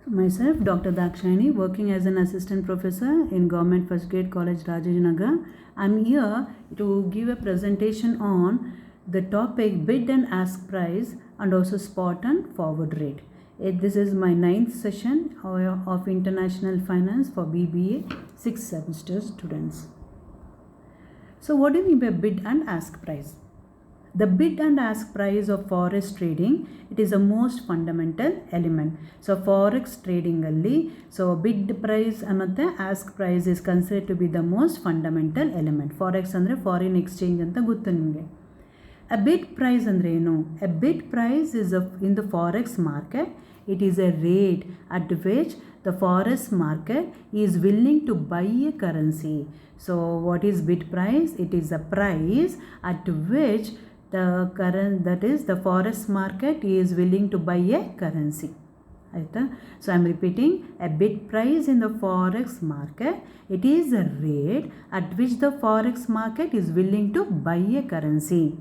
Myself, Dr. Dakshayani, working as an assistant professor in Government First Grade College, Rajajinagar. I'm here to give a presentation on the topic bid and ask price and also spot and forward rate. This is my 9th session of International Finance for BBA 6th semester students. So what do you mean by bid and ask price? The bid and ask price of forex trading, it is the most fundamental element. So forex trading alli, so bid price and ask price is considered to be the most fundamental element. Forex andre foreign exchange anta gottu nimage. A bid price andre enu? A bid price is in the forex market, it is a rate at which the forex market is willing to buy a currency. So what is bid price? It is a price at which the forex market is willing to buy a currency. So I am repeating, a bid price in the forex market, it is a rate at which the forex market is willing to buy a currency.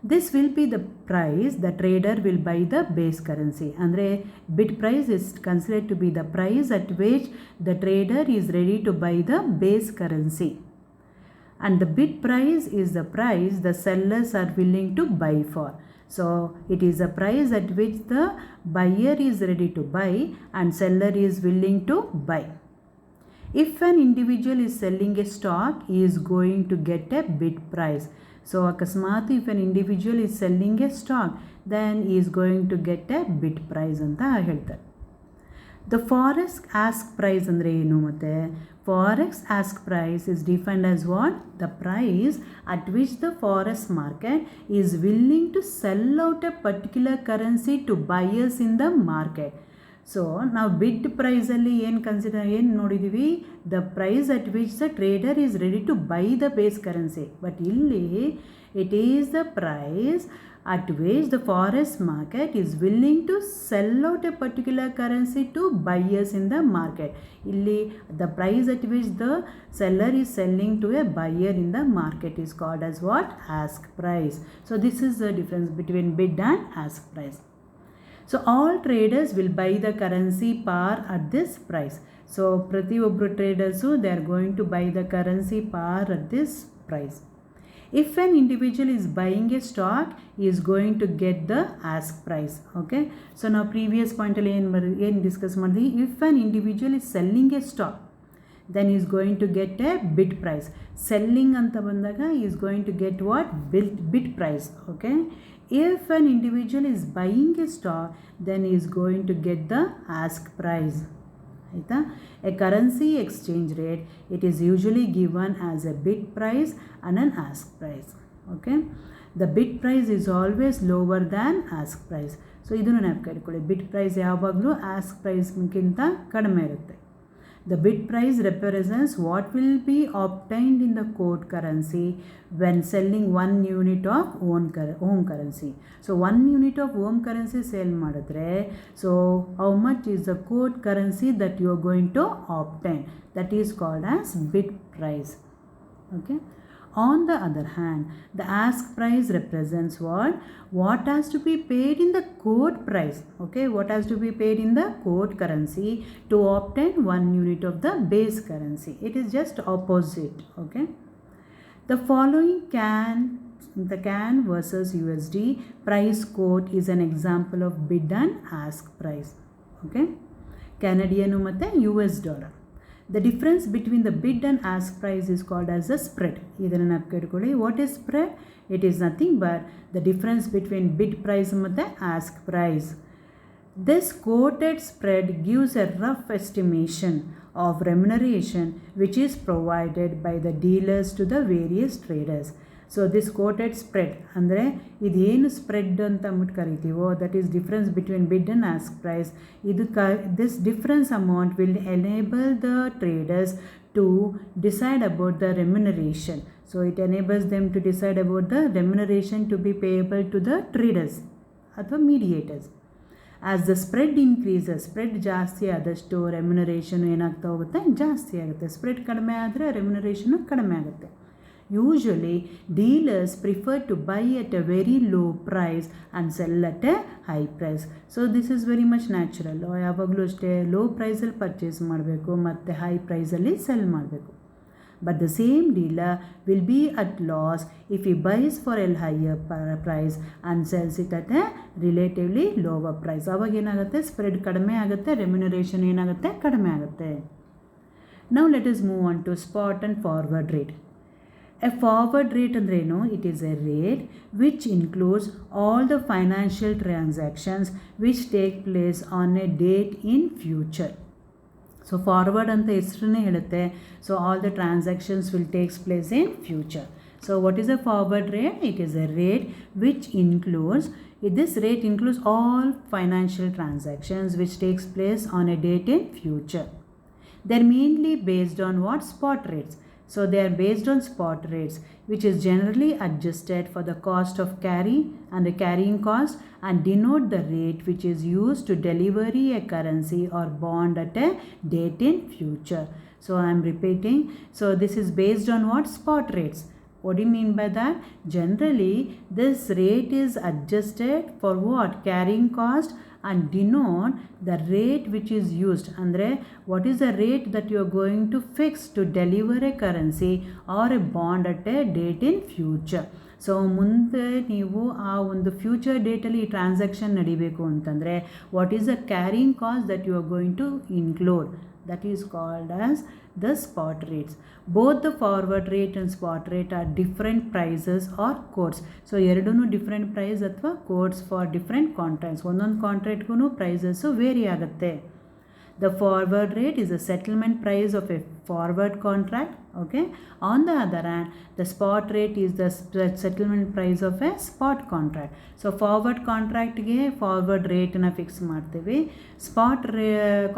This will be the price the trader will buy the base currency. Andre bid price is considered to be the price at which the trader is ready to buy the base currency. And the bid price is the price the sellers are willing to buy for. So it is a price at which the buyer is ready to buy and seller is willing to buy. If an individual is selling a stock, he is going to get a bid price. So akasmat, if an individual is selling a stock, then he is going to get a bid price anta ಹೇಳ್ತಾರೆ. The forex ask price andre ಏನು ಮತ್ತೆ? Forex ask price is defined as what? The price at which the forex market is willing to sell out a particular currency to buyers in the market. So now bid price alli ಏನು ನೋಡಿದೀವಿ? The price at which the trader is ready to buy the base currency. But ಇಲ್ಲಿ it is the price at which the forex market is willing to sell out a particular currency to buyers in the market. Illi the price at which the seller is selling to a buyer in the market is called as what? Ask price. So this is the difference between bid and ask price. So all traders will buy the currency par at this price. So ಪ್ರತಿಯೊಬ್ಬರು traders they are going to buy the currency par at this price. If an individual is buying a stock, he is going to get the ask price. Okay. So now previous point discuss madhi. If an individual is selling a stock, then he is going to get a bid price. Selling anta bandaga he is going to get what? Bid price. Okay. If an individual is buying a stock, then he is going to get the ask price. A currency exchange rate, it is usually given as a bid price and an ask price. Okay, the bid price is always lower than ask price. So idunu ನೆನಪಿಟ್ಕೊಳ್ಳಿ, bid price ಯಾವಾಗಲೂ ask price ಗಿಂತ ಕಡಿಮೆ ಇರುತ್ತೆ. The bid price represents what will be obtained in the quote currency when selling 1 unit of home currency. So 1 unit of home currency sell ಮಾಡಿದ್ರೆ, so how much is the quote currency that you are going to obtain? That is called as bid price. Okay. On the other hand, the ask price represents what? What has to be paid in the quote price. Okay, what has to be paid in the quote currency to obtain 1 unit of the base currency. It is just opposite. Okay, the following the CAN versus USD price quote is an example of bid and ask price. Okay, Canadian ಮತ್ತೆ US dollar. The difference between the bid and ask price is called as a spread. What is spread? It is nothing but the difference between bid price and ask price. This quoted spread gives a rough estimation of remuneration which is provided by the dealers to the various traders. So this quoted spread ಅಂದರೆ ಇದೇನು spread ಅಂತ ಅಂದ್ಬಿಟ್ಟು ಕರಿತೀವೋ, that is difference between bid and ask price. This difference amount will enable the traders to decide about the remuneration. So it enables them to decide about the remuneration to be payable to the traders ಅಥವಾ mediators. As the spread increases, spread ಜಾಸ್ತಿ ಆದಷ್ಟು remuneration ಏನಾಗ್ತಾ ಹೋಗುತ್ತೆ? ಜಾಸ್ತಿ ಆಗುತ್ತೆ. Spread ಕಡಿಮೆ ಆದರೆ ರೆಮ್ಯುನರೇಷನು ಕಡಿಮೆ ಆಗುತ್ತೆ. Usually, dealers prefer to buy at a very low price and sell at a high price. So this is very much natural. ಯಾವಾಗಲೂ ಅಷ್ಟೇ ಲೋ ಪ್ರೈಸಲ್ಲಿ ಪರ್ಚೇಸ್ ಮಾಡಬೇಕು ಮತ್ತು ಹೈ ಪ್ರೈಸಲ್ಲಿ ಸೆಲ್ ಮಾಡಬೇಕು. But the same dealer will be at loss if he buys for a higher price and sells it at a relatively lower price. ಆವಾಗ ಏನಾಗುತ್ತೆ, spread ಕಡಿಮೆ ಆಗುತ್ತೆ, ರೆಮ್ಯುನರೇಷನ್ ಏನಾಗುತ್ತೆ, ಕಡಿಮೆ ಆಗುತ್ತೆ. Now let us move on to spot and forward rate. A forward rate andreno, it is a rate which includes all the financial transactions which take place on a date in future. So forward anta ಹೆಸರನ್ನೇ ಹೇಳುತ್ತೆ. So all the transactions will take place in future. So what is a forward rate? It is a rate which includes, this rate includes all financial transactions which takes place on a date in future. They are mainly based on what? Spot rates. So they are based on spot rates, which is generally adjusted for the cost of carry and the carrying cost, and denote the rate which is used to deliver a currency or bond at a date in future. So I am repeating. So this is based on what? Spot rates. What do you mean by that? Generally, this rate is adjusted for what? Carrying cost, and denote the rate which is used. Andre, what is the rate that you are going to fix to deliver a currency or a bond at a date in future. So ಮುಂದೆ ನೀವು ಆ ಒಂದು future ಡೇಟಲ್ಲಿ ಈ transaction ನಡಿಬೇಕು ಅಂತಂದರೆ what is the carrying cost that you are going to include, that is called as the spot rates. Both the forward rate and spot rate are different prices or quotes. So ಎರಡೂ different price ಅಥವಾ quotes for different contracts. ಒಂದೊಂದು ಕಾಂಟ್ರಾಕ್ಟ್ಗೂ prices very ಆಗುತ್ತೆ. The forward rate is the settlement price of a forward contract. Okay. On the other hand, the spot rate is the settlement price of a spot contract. So forward contract ge forward rate na fix ಮಾಡ್ತೀವಿ. Spot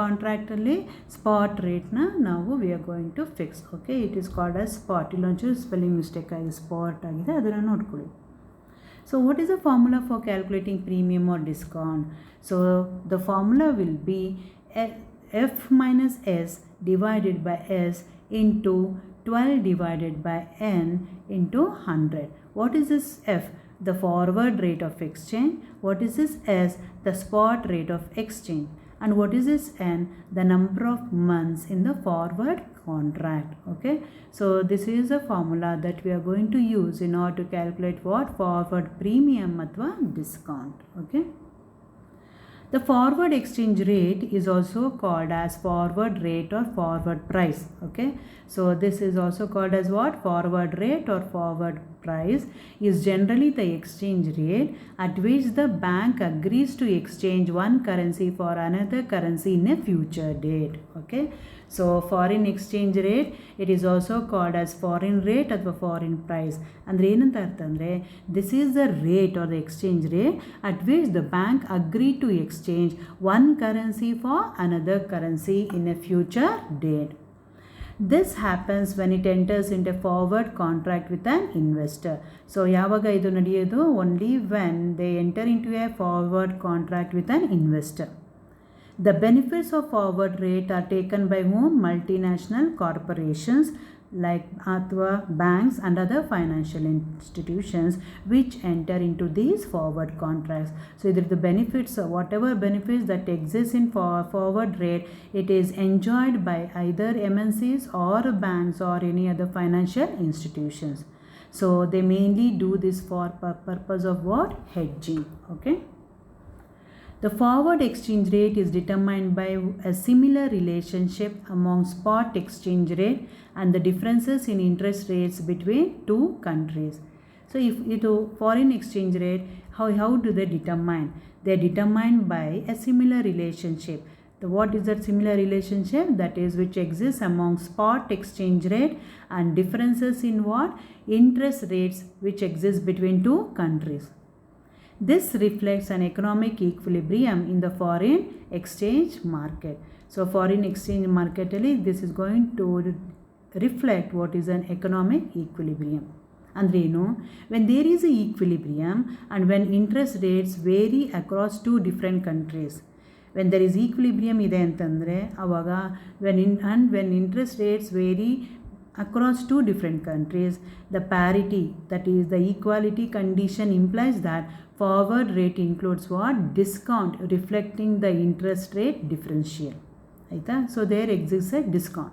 contract ಅಲ್ಲಿ spot rate na ನಾವು we are going to fix. Okay. It is called as spot. ಇಲ್ಲೊಂಚೂರು spelling mistake ಆಗಿದೆ, spot ಆಗಿದೆ, ಅದನ್ನು ನೋಡ್ಕೊಳ್ಳಿ. So what is the formula for calculating premium or discount? So the formula will be F minus S divided by S into 12 divided by N into 100. What is this F? The forward rate of exchange. What is this S? The spot rate of exchange. And what is this N? The number of months in the forward contract. Okay. So this is the formula that we are going to use in order to calculate what? Forward premium athwa discount. Okay. The forward exchange rate is also called as forward rate or forward price. Okay. So this is also called as what? Forward rate or forward price is generally the exchange rate at which the bank agrees to exchange one currency for another currency in a future date. Okay. So foreign exchange rate, it is also called as foreign rate or foreign price. Andre ಏನಂತ ಅರ್ಥ ಅಂದರೆ this is the rate or the exchange rate at which the bank agreed to exchange one currency for another currency in a future date. This happens when it enters into a forward contract with an investor. So ಯಾವಾಗ ಇದು ನಡೆಯೋದು? Only when they enter into a forward contract with an investor. The benefits of forward rate are taken by whom? Multinational corporations like banks and other financial institutions which enter into these forward contracts. So either the benefits, whatever benefits that exist in forward rate, it is enjoyed by either MNCs or banks or any other financial institutions. So they mainly do this for purpose of what? Hedging. Okay. The forward exchange rate is determined by a similar relationship among spot exchange rate and the differences in interest rates between two countries. So if it foreign exchange rate, how do they determine? They are determined by a similar relationship. What is that similar relationship? That is which exists among spot exchange rate and differences in what? Interest rates which exist between two countries. This reflects an economic equilibrium in the foreign exchange market. So foreign exchange market, this is going to reflect what is an economic equilibrium. Andre when there is an equilibrium and when interest rates vary across two different countries. When there is equilibrium ide antandre avaga when interest rates vary across two different countries. The parity, that is the equality condition, implies that forward rate includes what? Discount reflecting the interest rate differential. Right? So there exists a discount.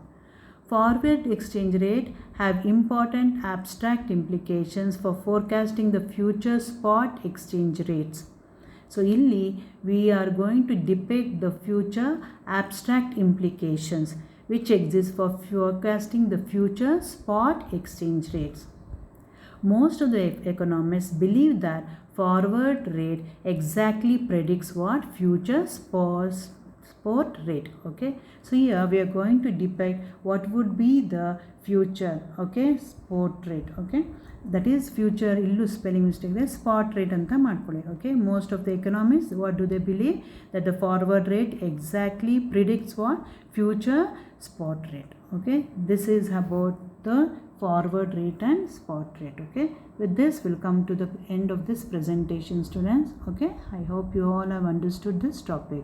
Forward exchange rate have important abstract implications for forecasting the future spot exchange rates. So illi we are going to depict the future abstract implications which exist for forecasting the future spot exchange rates. Most of the economists believe that forward rate exactly predicts what? Future spot rate. Okay, so here we are going to depict what would be the future, okay, spot rate. Okay, that is future, illu spelling mistake there, spot rate anta ಮಾಡ್ಕೊಳ್ಳಿ. Okay, most of the economists, what do they believe? That the forward rate exactly predicts what? Future spot rate. Okay, this is about the forward rate and spot rate. Okay, with this we'll come to the end of this presentation, students. Okay, I hope you all have understood this topic.